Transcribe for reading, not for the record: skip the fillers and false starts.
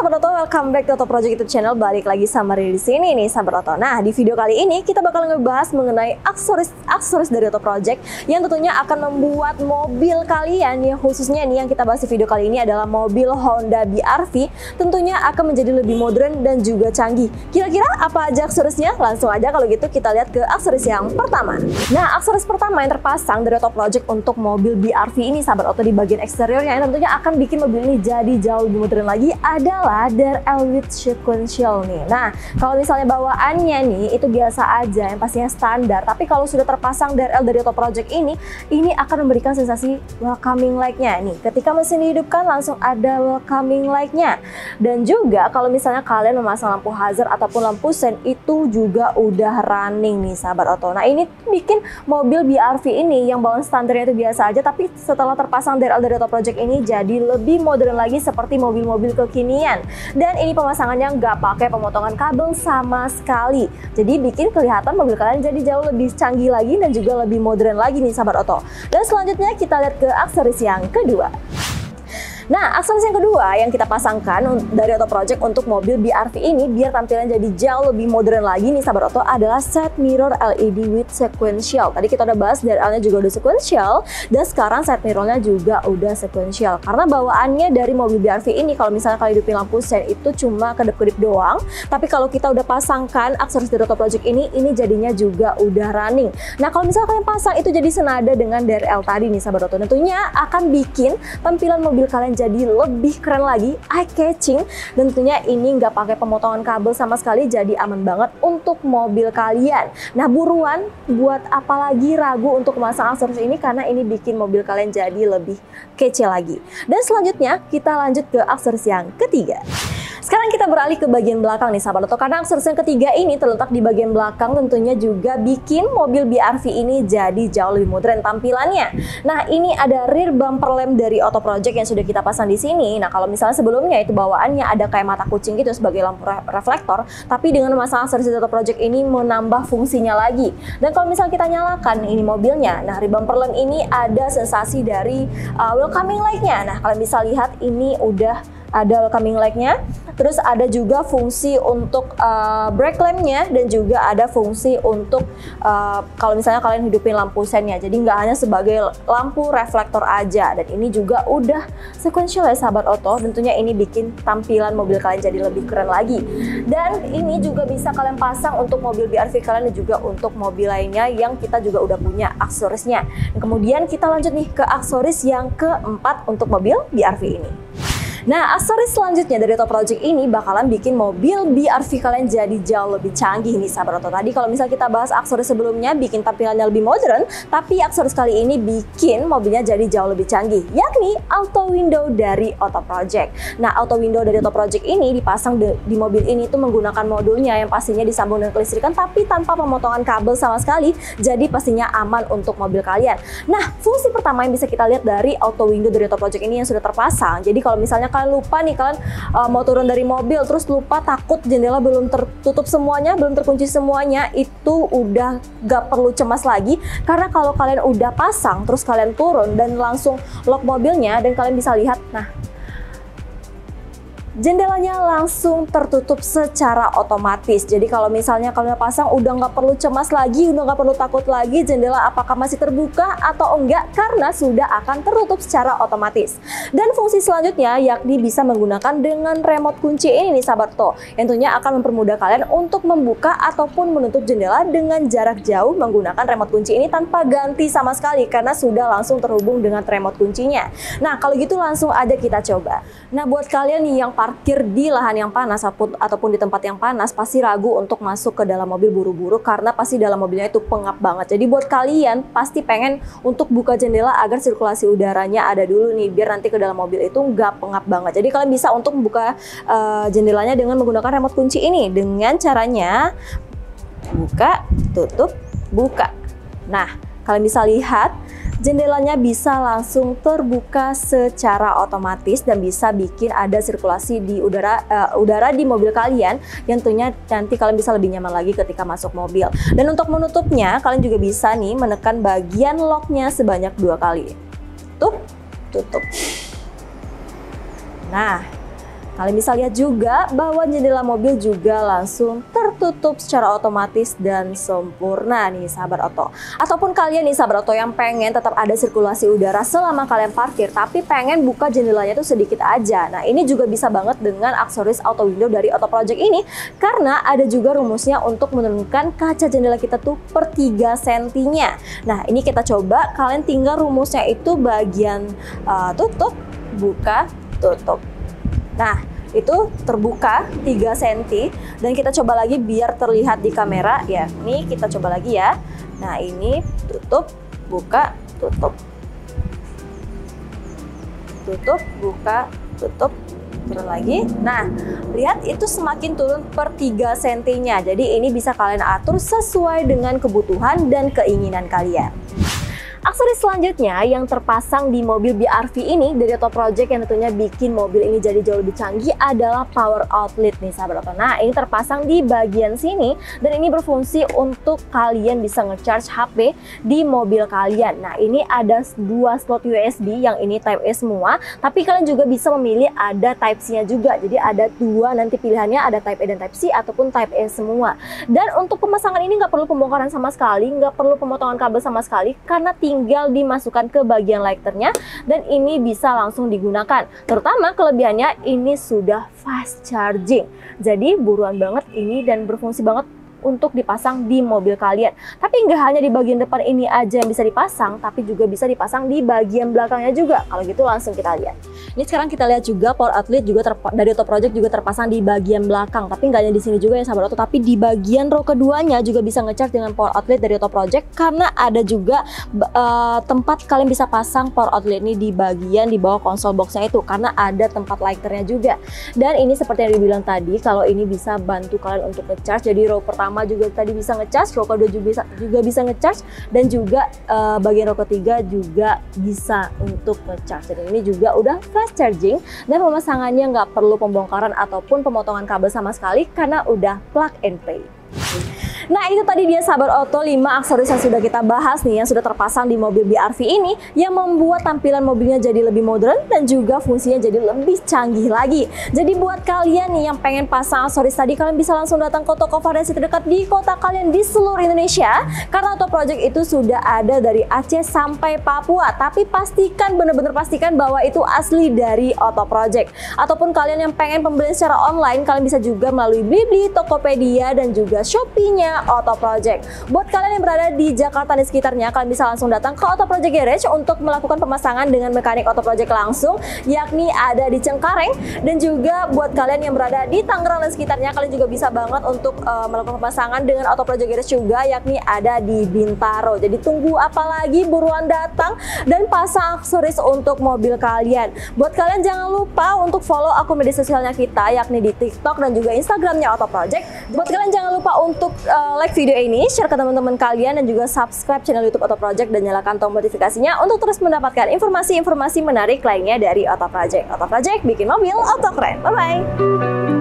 Sahabat Oto, welcome back to Oto Project YouTube channel. Balik lagi sama Riri di sini nih, Sahabat Oto. Nah, di video kali ini kita bakal ngebahas mengenai aksesoris dari Oto Project yang tentunya akan membuat mobil kalian, ya khususnya nih yang kita bahas di video kali ini adalah mobil Honda BR-V, tentunya akan menjadi lebih modern dan juga canggih. Kira-kira apa aja aksesorisnya? Langsung aja kalau gitu kita lihat ke aksesoris yang pertama. Nah, aksesoris pertama yang terpasang dari Oto Project untuk mobil BR-V ini, Sahabat Oto, di bagian eksteriornya yang tentunya akan bikin mobil ini jadi jauh lebih modern lagi adalah DRL with sequential nih. Nah, kalau misalnya bawaannya nih itu biasa aja, yang pastinya standar. Tapi kalau sudah terpasang DRL dari Oto Project ini akan memberikan sensasi welcoming light-nya nih. Ketika mesin dihidupkan langsung ada welcoming light-nya. Dan juga kalau misalnya kalian memasang lampu hazard ataupun lampu sen itu juga udah running nih, Sahabat Oto. Nah, ini bikin mobil BR-V ini yang bawaan standarnya itu biasa aja, tapi setelah terpasang DRL dari Oto Project ini jadi lebih modern lagi seperti mobil-mobil kekinian. Dan ini pemasangannya nggak pakai pemotongan kabel sama sekali. Jadi bikin kelihatan mobil kalian jadi jauh lebih canggih lagi dan juga lebih modern lagi nih, Sahabat Oto. Dan selanjutnya kita lihat ke aksesoris yang kedua. Nah, aksesoris yang kedua yang kita pasangkan dari Oto Project untuk mobil BR-V ini biar tampilan jadi jauh lebih modern lagi nih, Sahabat Oto, adalah side mirror LED with sequential. Tadi kita udah bahas DRL-nya juga udah sequential dan sekarang side mirror-nya juga udah sequential. Karena bawaannya dari mobil BR-V ini kalau misalnya kalian hidupin lampu sen itu cuma kedip-kedip doang, tapi kalau kita udah pasangkan aksesoris dari Oto Project ini jadinya juga udah running. Nah, kalau misalnya kalian pasang itu jadi senada dengan DRL tadi nih, Sahabat Oto, tentunya akan bikin tampilan mobil kalian jadi lebih keren lagi, eye catching, dan tentunya ini nggak pakai pemotongan kabel sama sekali, jadi aman banget untuk mobil kalian. Nah, buruan buat apalagi ragu untuk memasang aksesoris ini karena ini bikin mobil kalian jadi lebih kece lagi. Dan selanjutnya kita lanjut ke aksesoris yang ketiga. Sekarang kita beralih ke bagian belakang nih, Sahabat Oto, karena aksesoris yang ketiga ini terletak di bagian belakang tentunya juga bikin mobil BR-V ini jadi jauh lebih modern tampilannya. Nah, ini ada rear bumper lamp dari Oto Project yang sudah kita pasang di sini. Nah, kalau misalnya sebelumnya itu bawaannya ada kayak mata kucing gitu sebagai lampu reflektor, tapi dengan memasang aksesoris Oto Project ini menambah fungsinya lagi. Dan kalau misalnya kita nyalakan ini mobilnya, nah rear bumper lamp ini ada sensasi dari welcoming light-nya. Nah, kalian bisa lihat ini udah ada welcoming light-nya, terus ada juga fungsi untuk brake lamp-nya dan juga ada fungsi untuk kalau misalnya kalian hidupin lampu sen-nya, jadi nggak hanya sebagai lampu reflektor aja. Dan ini juga udah sequential ya, Sahabat Oto, tentunya ini bikin tampilan mobil kalian jadi lebih keren lagi. Dan ini juga bisa kalian pasang untuk mobil BR-V kalian dan juga untuk mobil lainnya yang kita juga udah punya aksesorisnya. Dan kemudian kita lanjut nih ke aksesoris yang keempat untuk mobil BR-V ini. Nah, aksesoris selanjutnya dari Oto Project ini bakalan bikin mobil BR-V kalian jadi jauh lebih canggih nih, Sahabat Oto. Tadi kalau misalnya kita bahas aksesoris sebelumnya bikin tampilannya lebih modern, tapi aksesoris kali ini bikin mobilnya jadi jauh lebih canggih, yakni auto window dari Oto Project. Nah, auto window dari Oto Project ini dipasang di mobil ini tuh menggunakan modulnya yang pastinya disambung dengan kelistrikan tapi tanpa pemotongan kabel sama sekali, jadi pastinya aman untuk mobil kalian. Nah, fungsi pertama yang bisa kita lihat dari auto window dari Oto Project ini yang sudah terpasang, jadi kalau misalnya kalian lupa nih, kalian mau turun dari mobil terus lupa, takut jendela belum tertutup semuanya, belum terkunci semuanya, itu udah gak perlu cemas lagi karena kalau kalian udah pasang terus kalian turun dan langsung lock mobilnya dan kalian bisa lihat, nah jendelanya langsung tertutup secara otomatis. Jadi kalau misalnya kalian pasang udah nggak perlu cemas lagi, udah nggak perlu takut lagi jendela apakah masih terbuka atau enggak karena sudah akan tertutup secara otomatis. Dan fungsi selanjutnya yakni bisa menggunakan dengan remote kunci ini nih, Sahabat Oto, yang tentunya akan mempermudah kalian untuk membuka ataupun menutup jendela dengan jarak jauh menggunakan remote kunci ini tanpa ganti sama sekali karena sudah langsung terhubung dengan remote kuncinya. Nah, kalau gitu langsung aja kita coba. Nah, buat kalian nih yang parkir di lahan yang panas ataupun di tempat yang panas pasti ragu untuk masuk ke dalam mobil buru-buru karena pasti dalam mobilnya itu pengap banget. Jadi buat kalian pasti pengen untuk buka jendela agar sirkulasi udaranya ada dulu nih biar nanti ke dalam mobil itu nggak pengap banget. Jadi kalian bisa untuk buka jendelanya dengan menggunakan remote kunci ini dengan caranya buka, tutup, buka. Nah, kalian bisa lihat jendelanya bisa langsung terbuka secara otomatis dan bisa bikin ada sirkulasi di udara di mobil kalian yang tentunya nanti kalian bisa lebih nyaman lagi ketika masuk mobil. Dan untuk menutupnya kalian juga bisa nih menekan bagian locknya sebanyak 2 kali. Tutup. Nah, Kalian bisa lihat juga bahwa jendela mobil juga langsung tertutup secara otomatis dan sempurna nih sahabat Oto. Ataupun kalian nih sahabat Oto yang pengen tetap ada sirkulasi udara selama kalian parkir, tapi pengen buka jendelanya tuh sedikit aja. Nah ini juga bisa banget dengan aksesoris auto window dari Oto Project ini, karena ada juga rumusnya untuk menurunkan kaca jendela kita tuh per 3 sentinya. Nah ini kita coba, kalian tinggal rumusnya itu bagian tutup, buka, tutup. Nah itu terbuka 3 cm, dan kita coba lagi biar terlihat di kamera ya. Ini kita coba lagi ya. Nah ini tutup, buka, tutup, tutup, buka, tutup, turun lagi. Nah lihat itu semakin turun per 3 cm-nya. Jadi ini bisa kalian atur sesuai dengan kebutuhan dan keinginan kalian. Aksesoris selanjutnya yang terpasang di mobil BRV ini dari Oto Project yang tentunya bikin mobil ini jadi jauh lebih canggih adalah power outlet nih sahabat Oto. Nah ini terpasang di bagian sini dan ini berfungsi untuk kalian bisa ngecharge HP di mobil kalian. Nah ini ada 2 slot USB, yang ini Type A semua, tapi kalian juga bisa memilih ada Type C nya juga. Jadi ada 2 nanti pilihannya, ada Type A dan Type C ataupun Type A semua. Dan untuk pemasangan ini nggak perlu pembongkaran sama sekali, nggak perlu pemotongan kabel sama sekali, karena tinggal dimasukkan ke bagian lighternya dan ini bisa langsung digunakan. Terutama kelebihannya ini sudah fast charging, jadi buruan banget ini dan berfungsi banget untuk dipasang di mobil kalian. Tapi nggak hanya di bagian depan ini aja yang bisa dipasang, tapi juga bisa dipasang di bagian belakangnya juga. Kalau gitu langsung kita lihat. Ini sekarang kita lihat juga power outlet juga dari Oto Project juga terpasang di bagian belakang. Tapi nggak hanya di sini juga ya sahabat Oto, tapi di bagian row keduanya juga bisa ngecharge dengan power outlet dari Oto Project, karena ada juga tempat kalian bisa pasang power outlet ini di bagian di bawah konsol boxnya itu, karena ada tempat lighternya juga. Dan ini seperti yang dibilang tadi, kalau ini bisa bantu kalian untuk ngecharge. Jadi row pertama juga tadi bisa ngecharge, row kedua juga bisa ngecharge, dan juga bagian row ketiga juga bisa untuk ngecharge. Dan ini juga udah fast charging dan pemasangannya nggak perlu pembongkaran ataupun pemotongan kabel sama sekali karena udah plug and play. Nah itu tadi dia sahabat Oto 5 aksesoris yang sudah kita bahas nih, yang sudah terpasang di mobil BRV ini, yang membuat tampilan mobilnya jadi lebih modern dan juga fungsinya jadi lebih canggih lagi. Jadi buat kalian nih yang pengen pasang aksesoris tadi, kalian bisa langsung datang ke toko variasi terdekat di kota kalian di seluruh Indonesia, karena Oto Project itu sudah ada dari Aceh sampai Papua. Tapi pastikan, bener-bener pastikan bahwa itu asli dari Oto Project. Ataupun kalian yang pengen pembelian secara online, kalian bisa juga melalui Blibli, Tokopedia, dan juga Shopee-nya Oto Project. Buat kalian yang berada di Jakarta dan sekitarnya, kalian bisa langsung datang ke Oto Project Garage untuk melakukan pemasangan dengan mekanik Oto Project langsung, yakni ada di Cengkareng. Dan juga buat kalian yang berada di Tangerang dan sekitarnya, kalian juga bisa banget untuk melakukan pemasangan dengan Oto Project Garage juga, yakni ada di Bintaro. Jadi tunggu apa lagi, buruan datang dan pasang aksesoris untuk mobil kalian. Buat kalian jangan lupa untuk follow akun media sosialnya kita, yakni di TikTok dan juga Instagramnya Oto Project. Buat kalian jangan lupa untuk like video ini, share ke teman-teman kalian, dan juga subscribe channel YouTube Oto Project dan nyalakan tombol notifikasinya untuk terus mendapatkan informasi-informasi menarik lainnya dari Oto Project. Oto Project bikin mobil Oto keren. Bye-bye!